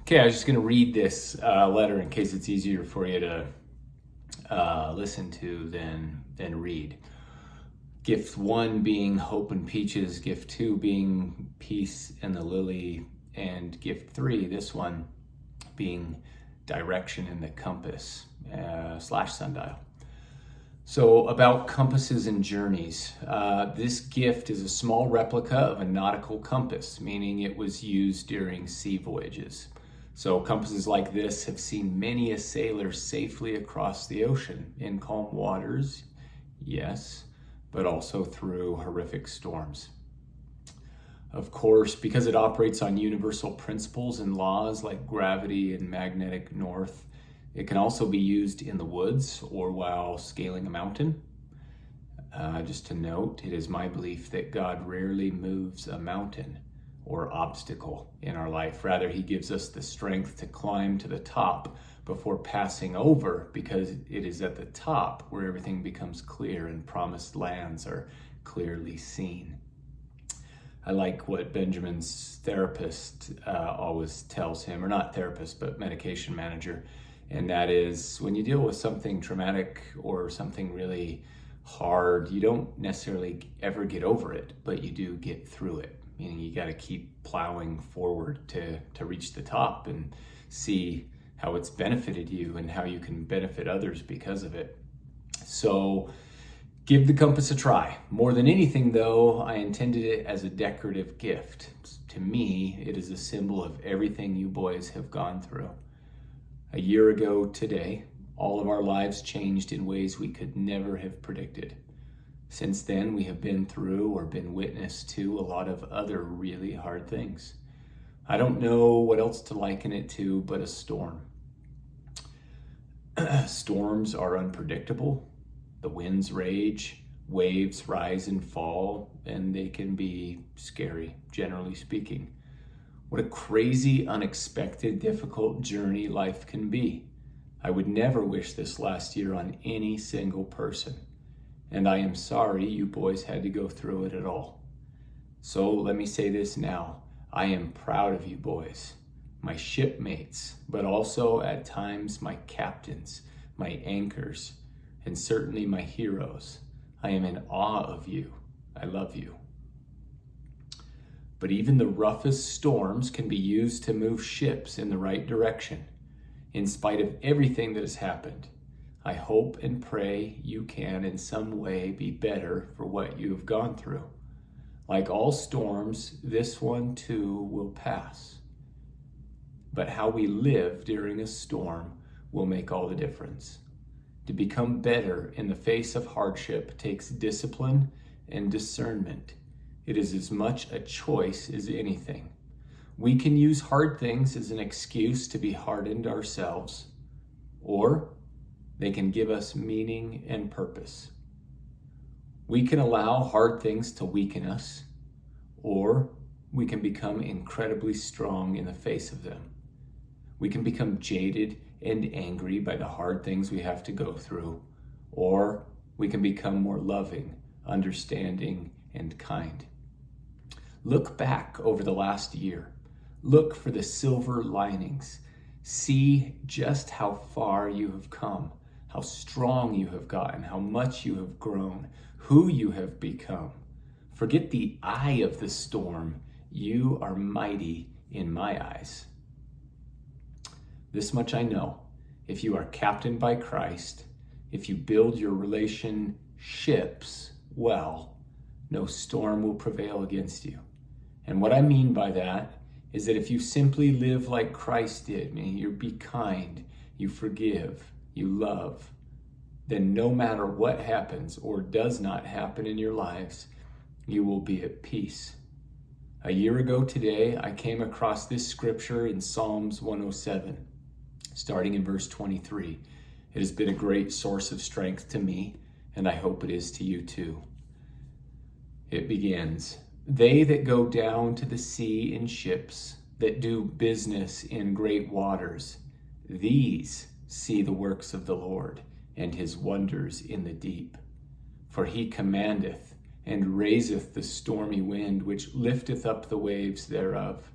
Okay, I was just going to read this letter in case it's easier for you to listen to than read. Gift 1 being hope and peaches, gift 2 being peace and the lily, and gift 3, this one, being direction in the compass / sundial. So about compasses and journeys, this gift is a small replica of a nautical compass, meaning it was used during sea voyages. So compasses like this have seen many a sailor safely across the ocean in calm waters, yes, but also through horrific storms. Of course, because it operates on universal principles and laws like gravity and magnetic north, it can also be used in the woods or while scaling a mountain. Just to note, it is my belief that God rarely moves a mountain or obstacle in our life. Rather, he gives us the strength to climb to the top before passing over, because it is at the top where everything becomes clear and promised lands are clearly seen. I like what Benjamin's therapist always tells him, or not therapist, but medication manager, and that is when you deal with something traumatic or something really hard, you don't necessarily ever get over it, but you do get through it. Meaning you got to keep plowing forward to reach the top and see how it's benefited you and how you can benefit others because of it. So give the compass a try. More than anything though, I intended it as a decorative gift. To me, it is a symbol of everything you boys have gone through. A year ago today, all of our lives changed in ways we could never have predicted. Since then, we have been through or been witness to a lot of other really hard things. I don't know what else to liken it to but a storm. Storms are unpredictable. The winds rage, waves rise and fall, and they can be scary, generally speaking. What a crazy, unexpected, difficult journey life can be. I would never wish this last year on any single person. And I am sorry you boys had to go through it at all. So let me say this now. I am proud of you boys, my shipmates, but also at times my captains, my anchors, and certainly my heroes. I am in awe of you. I love you. But even the roughest storms can be used to move ships in the right direction, in spite of everything that has happened. I hope and pray you can in some way be better for what you have gone through. Like all storms, this one too will pass. But how we live during a storm will make all the difference. To become better in the face of hardship takes discipline and discernment. It is as much a choice as anything. We can use hard things as an excuse to be hardened ourselves, or they can give us meaning and purpose. We can allow hard things to weaken us, or we can become incredibly strong in the face of them. We can become jaded and angry by the hard things we have to go through, or we can become more loving, understanding, and kind. Look back over the last year. Look for the silver linings. See just how far you have come, how strong you have gotten, how much you have grown, who you have become. Forget the eye of the storm. You are mighty in my eyes. This much I know. If you are captained by Christ, if you build your relationships well, no storm will prevail against you. And what I mean by that is that if you simply live like Christ did, meaning you be kind, you forgive, you love, then no matter what happens or does not happen in your lives, you will be at peace. A year ago today, I came across this scripture in Psalms 107, starting in verse 23. It has been a great source of strength to me, and I hope it is to you too. It begins, "They that go down to the sea in ships, that do business in great waters, these see the works of the Lord, and his wonders in the deep. For he commandeth, and raiseth the stormy wind, which lifteth up the waves thereof.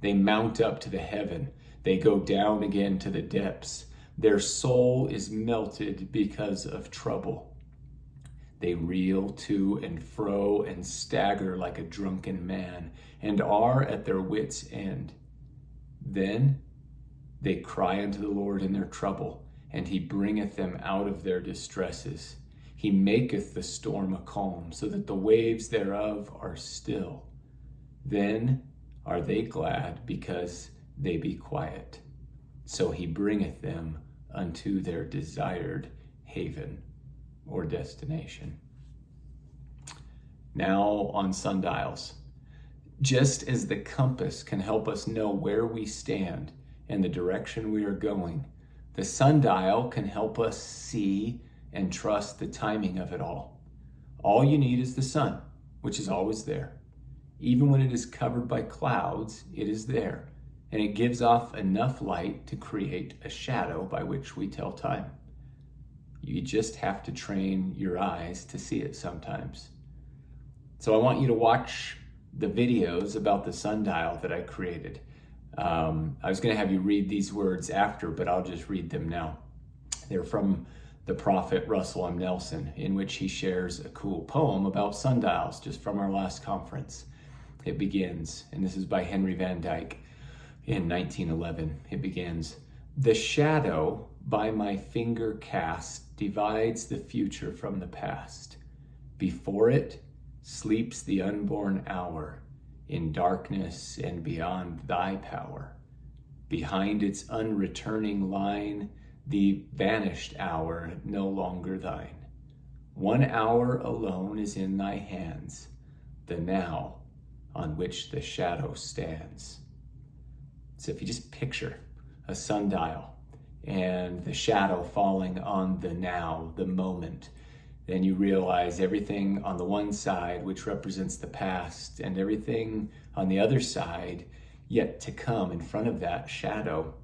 They mount up to the heaven. They go down again to the depths. Their soul is melted because of trouble. They reel to and fro and stagger like a drunken man and are at their wits' end. Then they cry unto the Lord in their trouble, and he bringeth them out of their distresses. He maketh the storm a calm, so that the waves thereof are still. Then are they glad because they be quiet. So he bringeth them unto their desired haven or destination. Now on sundials. Just as the compass can help us know where we stand and the direction we are going, the sundial can help us see and trust the timing of it all. All you need is the sun, which is always there. Even when it is covered by clouds, it is there, and it gives off enough light to create a shadow by which we tell time. You just have to train your eyes to see it sometimes. So I want you to watch the videos about the sundial that I created. I was going to have you read these words after, but I'll just read them now. They're from the prophet Russell M. Nelson, in which he shares a cool poem about sundials just from our last conference. It begins, and this is by Henry Van Dyke in 1911. It begins, "The shadow by my finger cast divides the future from the past. Before it sleeps the unborn hour in darkness and beyond thy power. Behind its unreturning line, the vanished hour no longer thine. 1 hour alone is in thy hands, the now on which the shadow stands." So if you just picture a sundial and the shadow falling on the now, the moment, then you realize everything on the one side, which represents the past, and everything on the other side, yet to come in front of that shadow,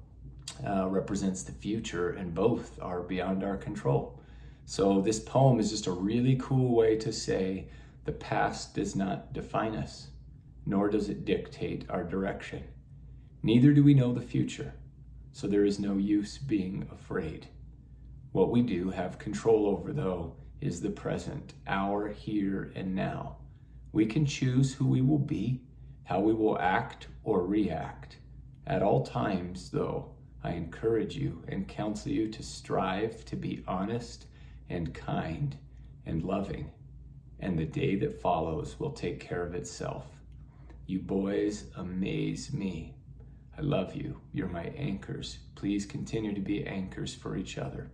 represents the future, and both are beyond our control. So this poem is just a really cool way to say the past does not define us, nor does it dictate our direction. Neither do we know the future, so there is no use being afraid. What we do have control over, though, is the present, our here and now. We can choose who we will be, how we will act or react. At all times, though, I encourage you and counsel you to strive to be honest and kind and loving, and the day that follows will take care of itself. You boys amaze me. I love you. You're my anchors. Please continue to be anchors for each other.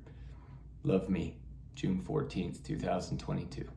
Love me. June 14th, 2022.